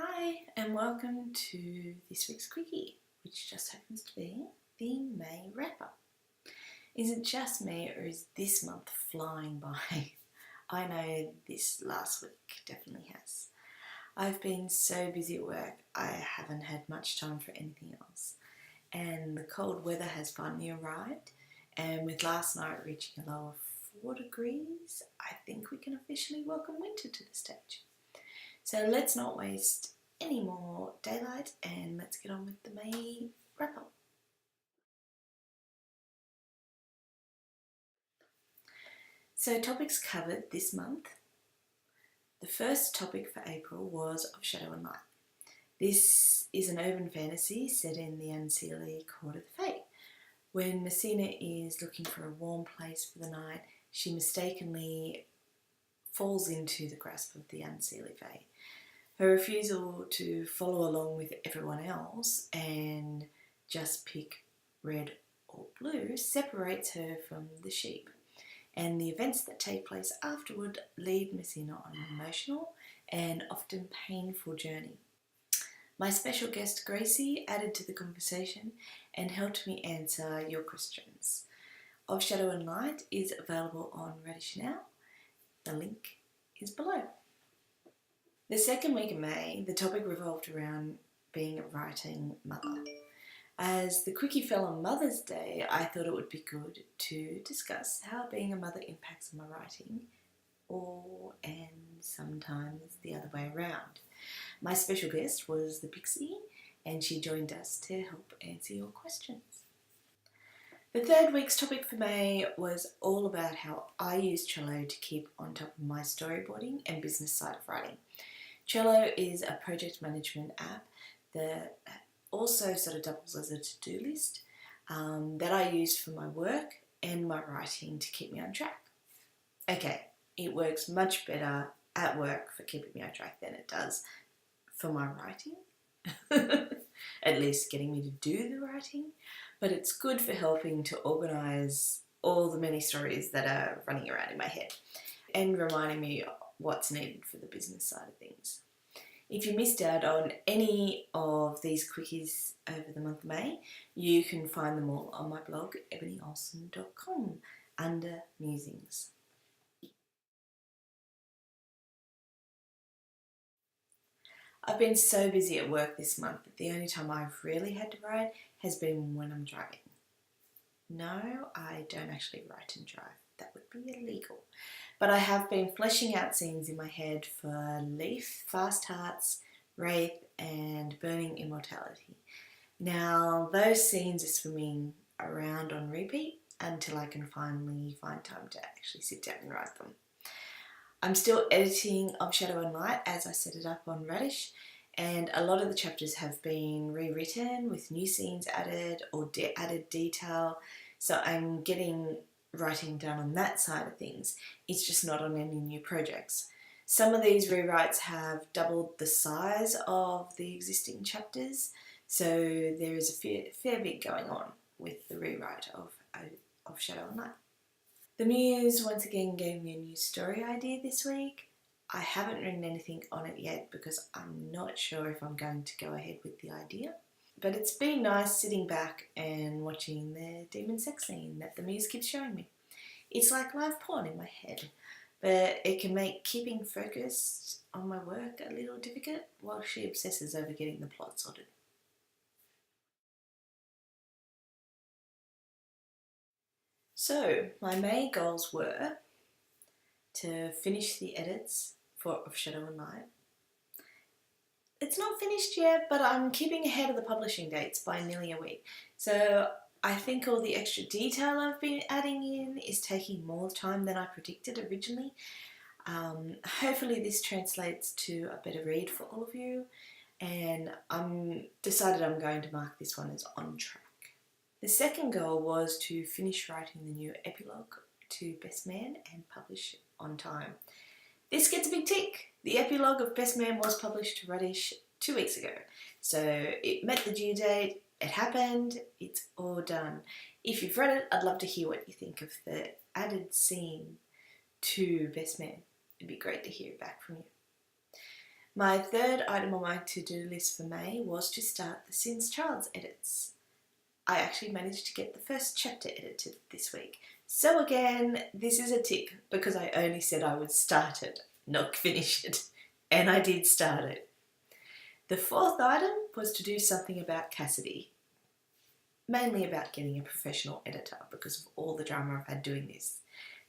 Hi and welcome to this week's Quickie, which just happens to be the May wrap-up. Is it just me or is this month flying by? I know this last week definitely has. I've been so busy at work I haven't had much time for anything else, and the cold weather has finally arrived, and with last night reaching a low of 4 degrees, I think we can officially welcome winter to the stage. So let's not waste any more daylight and let's get on with the May wrap-up. So topics covered this month. The first topic for April was Of Shadow and Light. This is an urban fantasy set in the unseelie Court of the Fae. When Messina is looking for a warm place for the night, she mistakenly falls into the grasp of the unseelie Fae. Her refusal to follow along with everyone else and just pick red or blue separates her from the sheep, and the events that take place afterward lead Messina on an emotional and often painful journey. My special guest Gracie added to the conversation and helped me answer your questions. Of Shadow and Light is available on Radish now. The link is below. The second week of May, the topic revolved around being a writing mother. As the Quickie fell on Mother's Day, I thought it would be good to discuss how being a mother impacts on my writing, and sometimes the other way around. My special guest was the Pixie, and she joined us to help answer your questions. The third week's topic for May was all about how I use Trello to keep on top of my storyboarding and business side of writing. Trello is a project management app that also sort of doubles as a to-do list that I use for my work and my writing to keep me on track. Okay, it works much better at work for keeping me on track than it does for my writing, at least getting me to do the writing, but it's good for helping to organise all the many stories that are running around in my head and reminding me what's needed for the business side of things. If you missed out on any of these quickies over the month of May, you can find them all on my blog, ebonyolson.com, under Musings. I've been so busy at work this month that the only time I've really had to write has been when I'm driving. No, I don't actually write and drive. That would be illegal. But I have been fleshing out scenes in my head for Leaf, Fast Hearts, Wraith and Burning Immortality. Now, those scenes are swimming around on repeat until I can finally find time to actually sit down and write them. I'm still editing Of Shadow and Light as I set it up on Radish, and a lot of the chapters have been rewritten with new scenes added or added detail, so I'm getting writing done on that side of things. It's just not on any new projects. Some of these rewrites have doubled the size of the existing chapters, so there is a fair bit going on with the rewrite of Shadow and Light. The Muse once again gave me a new story idea this week. I haven't written anything on it yet because I'm not sure if I'm going to go ahead with the idea. But it's been nice sitting back and watching the demon sex scene that the Muse keeps showing me. It's like live porn in my head, but it can make keeping focused on my work a little difficult while she obsesses over getting the plot sorted. So, my May goals were to finish the edits for Of Shadow and Light. It's not finished yet, but I'm keeping ahead of the publishing dates by nearly a week. So I think all the extra detail I've been adding in is taking more time than I predicted originally. Hopefully this translates to a better read for all of you, and I'm decided I'm going to mark this one as on track. The second goal was to finish writing the new epilogue to Best Man and publish on time. This gets a big tick. The epilogue of Best Man was published to Radish 2 weeks ago. So it met the due date, it happened, it's all done. If you've read it, I'd love to hear what you think of the added scene to Best Man. It'd be great to hear back from you. My third item on my to-do list for May was to start the Since Child's edits. I actually managed to get the first chapter edited this week. So again, this is a tick because I only said I would start it, not finish it. And I did start it. The fourth item was to do something about Cassidy. Mainly about getting a professional editor because of all the drama I've had doing this.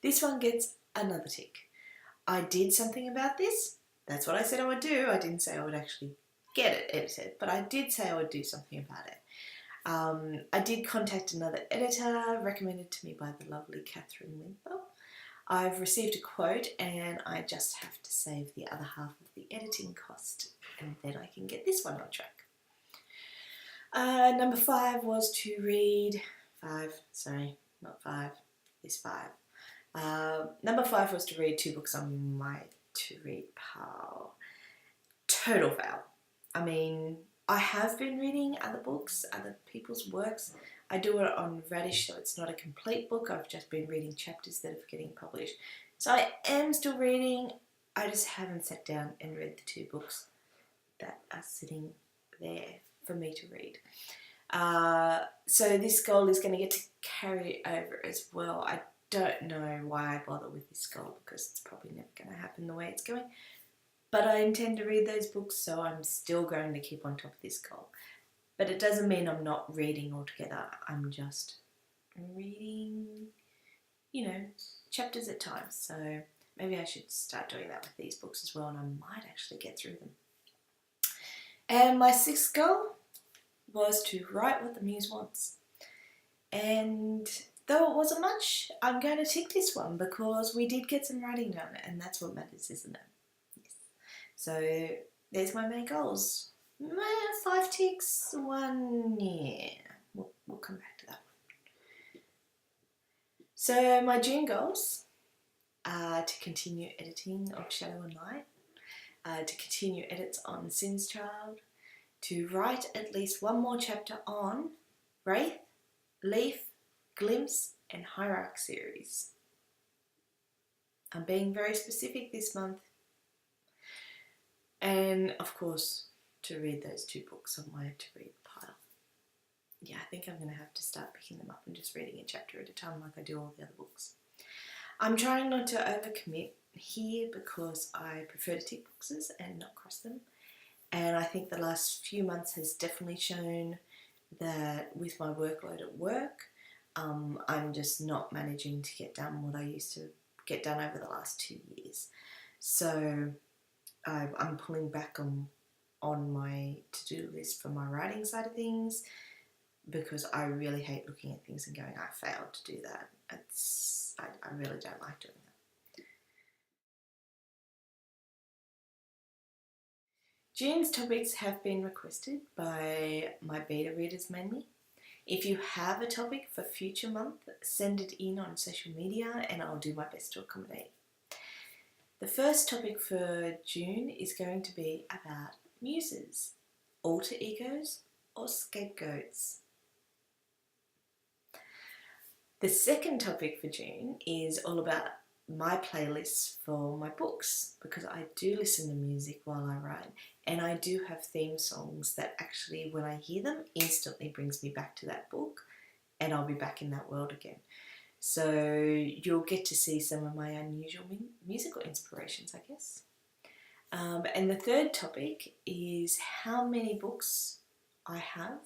This one gets another tick. I did something about this. That's what I said I would do. I didn't say I would actually get it edited, but I did say I would do something about it. I did contact another editor recommended to me by the lovely Catherine Winthrop. I've received a quote and I just have to save the other half of the editing cost and then I can get this one on track. Number 5 was to read, number 5 was to read 2 books on my to-read pile. Total fail. I mean, I have been reading other books, other people's works. I do it on Radish, so it's not a complete book. I've just been reading chapters that are getting published. So I am still reading. I just haven't sat down and read the 2 books that are sitting there for me to read. So this goal is going to get to carry over as well. I don't know why I bother with this goal because it's probably never going to happen the way it's going. But I intend to read those books, so I'm still going to keep on top of this goal. But it doesn't mean I'm not reading altogether. I'm just reading, chapters at times. So maybe I should start doing that with these books as well, and I might actually get through them. And my 6th goal was to write what the muse wants. And though it wasn't much, I'm going to tick this one because we did get some writing done, and that's what matters, isn't it? Yes. So there's my main goals. 5 ticks, 1, yeah. We'll come back to that one. So my June goals are to continue editing of Shadow and Light, to continue edits on Sin's Child, to write at least 1 more chapter on Wraith, Leaf, Glimpse and Hierarch series. I'm being very specific this month. And of course, to read those 2 books on my to-read pile. Yeah, I think I'm going to have to start picking them up and just reading a chapter at a time like I do all the other books. I'm trying not to overcommit here because I prefer to tick boxes and not cross them. And I think the last few months has definitely shown that with my workload at work, I'm just not managing to get done what I used to get done over the last 2 years. So I'm pulling back on my to-do list for my writing side of things because I really hate looking at things and going, I failed to do that. I really don't like doing that. June's topics have been requested by my beta readers mainly. If you have a topic for future month, send it in on social media and I'll do my best to accommodate. The first topic for June is going to be about muses, alter egos or scapegoats. The second topic for June is all about my playlists for my books because I do listen to music while I write and I do have theme songs that actually when I hear them instantly brings me back to that book and I'll be back in that world again. So you'll get to see some of my unusual musical inspirations, I guess. And the third topic is how many books I have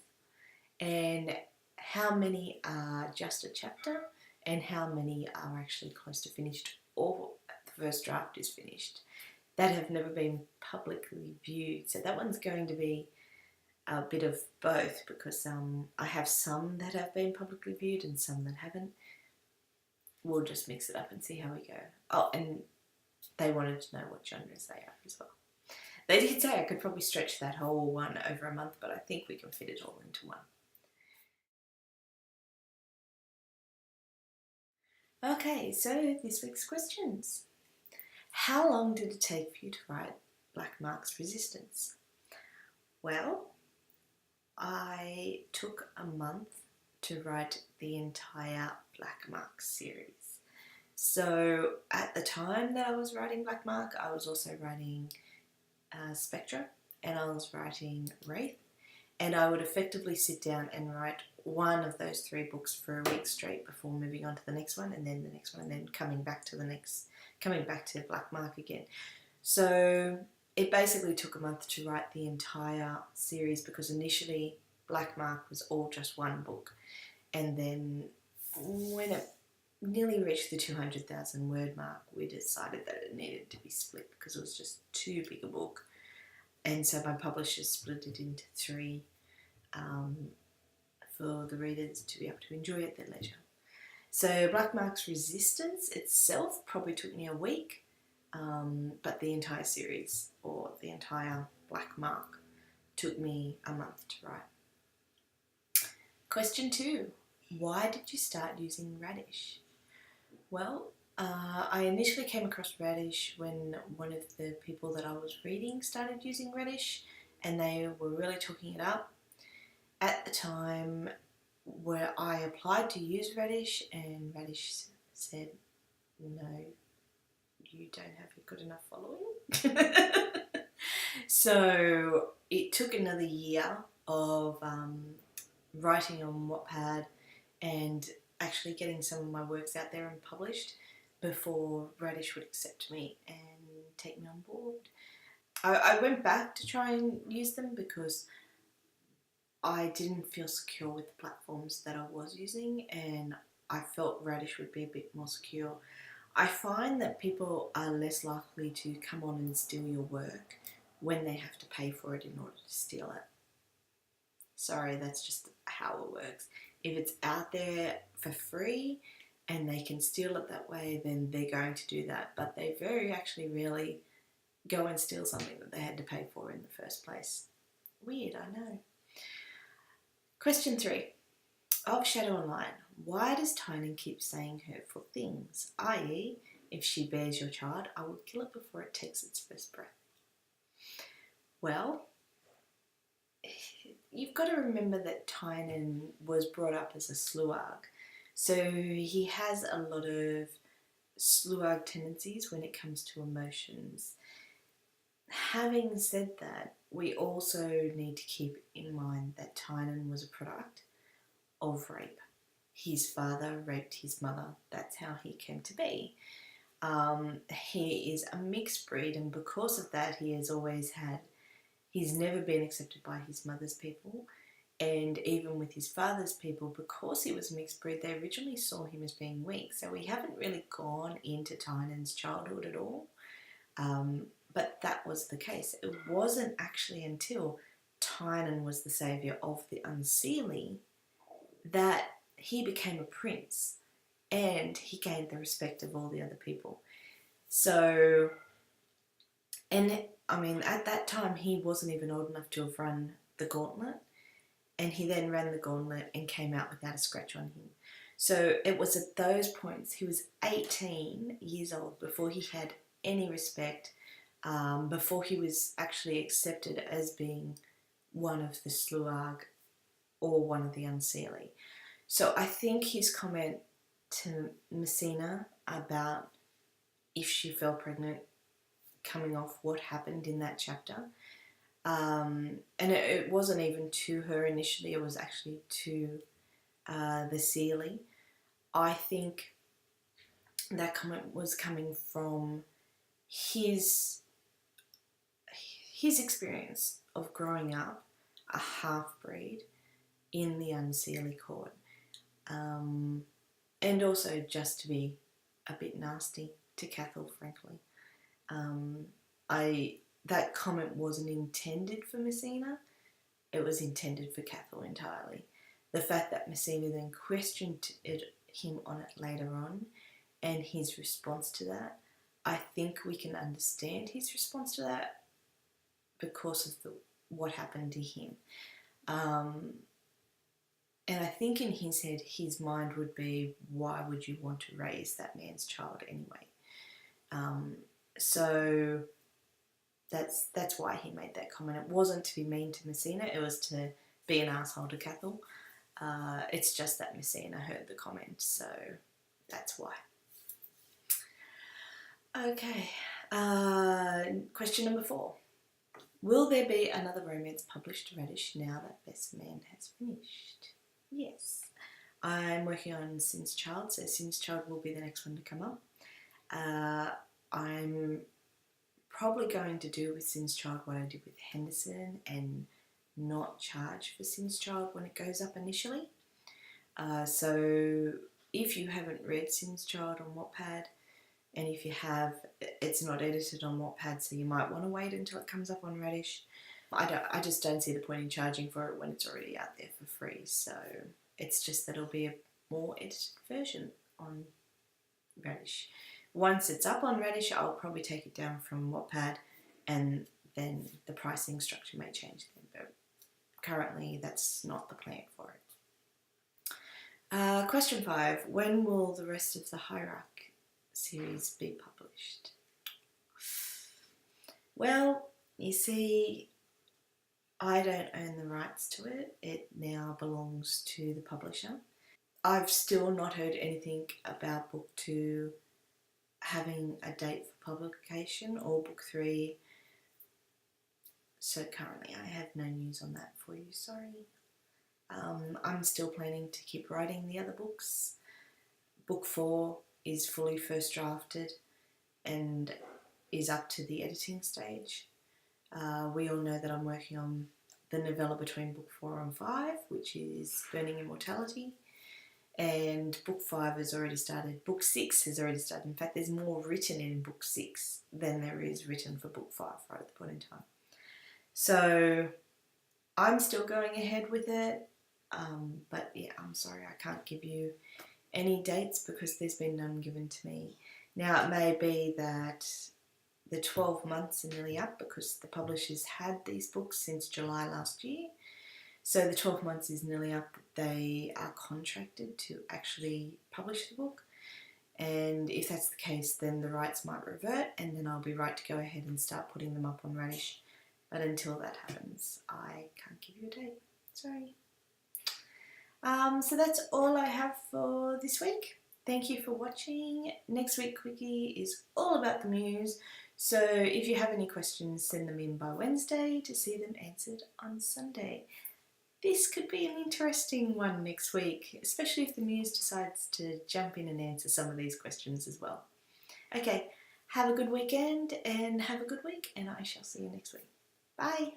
and how many are just a chapter and how many are actually close to finished or the first draft is finished that have never been publicly viewed. So that one's going to be a bit of both because I have some that have been publicly viewed and some that haven't. We'll just mix it up and see how we go. Oh, and they wanted to know what genres they are as well. They did say I could probably stretch that whole one over a month, but I think we can fit it all into one. Okay, so this week's questions. How long did it take for you to write Black Mark's Resistance? Well, I took a month to write the entire Black Mark series. So at the time that I was writing Black Mark, I was also writing Spectra, and I was writing Wraith, and I would effectively sit down and write one of those 3 books for a week straight before moving on to the next one, and then the next one, and then coming back to Black Mark again. So it basically took a month to write the entire series, because initially Black Mark was all just one book, and then when it nearly reached the 200,000 word mark, we decided that it needed to be split because it was just too big a book, and so my publishers split it into 3 for the readers to be able to enjoy at their leisure. So Black Mark's Resistance itself probably took me a week, but the entire series, or the entire Black Mark, took me a month to write. Question 2. Why did you start using Radish? Well, I initially came across Radish when one of the people that I was reading started using Radish, and they were really talking it up. At the time where I applied to use Radish, and Radish said, no, you don't have a good enough following. So it took another year of writing on Wattpad and actually getting some of my works out there and published before Radish would accept me and take me on board. I went back to try and use them because I didn't feel secure with the platforms that I was using, and I felt Radish would be a bit more secure. I find that people are less likely to come on and steal your work when they have to pay for it in order to steal it. Sorry, that's just how it works. If it's out there for free and they can steal it that way, then they're going to do that. But they very actually rarely go and steal something that they had to pay for in the first place. Weird, I know. Question 3. Of Shadow Online, why does Tynan keep saying hurtful things? I.e., if she bears your child, I will kill it before it takes its first breath. Well, you've got to remember that Tynan was brought up as a sluag, so he has a lot of sluag tendencies when it comes to emotions. Having said that, we also need to keep in mind that Tynan was a product of rape. His father raped his mother. That's how he came to be. He is a mixed breed, and because of that, he's never been accepted by his mother's people, and even with his father's people, because he was a mixed breed, they originally saw him as being weak. So we haven't really gone into Tynan's childhood at all. But that was the case. It wasn't actually until Tynan was the saviour of the Unseelie that he became a prince and he gained the respect of all the other people. So, and I mean, at that time he wasn't even old enough to have run the gauntlet, and he then ran the gauntlet and came out without a scratch on him. So it was at those points, he was 18 years old before he had any respect, before he was actually accepted as being one of the sluag or one of the Unseelie. So I think his comment to Messina about if she fell pregnant, coming off what happened in that chapter, and it wasn't even to her initially, it was actually to the Seelie. I think that comment was coming from his experience of growing up a half-breed in the Unseelie court, and also just to be a bit nasty to Cathal, frankly. That comment wasn't intended for Messina, it was intended for Cathal entirely. The fact that Messina then questioned him on it later on, and his response to that, I think we can understand his response to that because of what happened to him. And I think in his head, his mind would be, why would you want to raise that man's child anyway? So that's why he made that comment. It wasn't to be mean to Messina, it was to be an asshole to Cathal. It's just that Messina heard the comment, so that's why. Okay, question number 4. Will there be another romance published radish now that Best Man has finished? Yes. I'm working on Sim's Child, so Sim's Child will be the next one to come up. I'm probably going to do with Sim's Child what I did with Henderson and not charge for Sim's Child when it goes up initially. So if you haven't read Sim's Child on Wattpad, and if you have, it's not edited on Wattpad, so you might want to wait until it comes up on Radish. I just don't see the point in charging for it when it's already out there for free. So it's just that it'll be a more edited version on Radish. Once it's up on Radish, I'll probably take it down from Wattpad, and then the pricing structure may change then. But currently, that's not the plan for it. Question 5. When will the rest of the Hierarch series be published? Well, you see, I don't own the rights to it. It now belongs to the publisher. I've still not heard anything about Book 2 having a date for publication or Book 3. So currently I have no news on that for you, sorry. I'm still planning to keep writing the other books. Book 4 is fully first drafted and is up to the editing stage. We all know that I'm working on the novella between Book 4 and 5, which is Burning Immortality, and Book 5 has already started. Book 6 has already started. In fact, there's more written in Book 6 than there is written for Book 5 right at the point in time. So I'm still going ahead with it, but yeah, I'm sorry I can't give you any dates because there's been none given to me. Now, it may be that the 12 months are nearly up because the publishers had these books since July last year. So the 12 months is nearly up that they are contracted to actually publish the book. And if that's the case, then the rights might revert and then I'll be right to go ahead and start putting them up on Radish. But until that happens, I can't give you a date. Sorry. So that's all I have for this week. Thank you for watching. Next week Quickie is all about the Muse. So if you have any questions, send them in by Wednesday to see them answered on Sunday. This could be an interesting one next week, especially if the Muse decides to jump in and answer some of these questions as well. Okay, have a good weekend and have a good week, and I shall see you next week. Bye.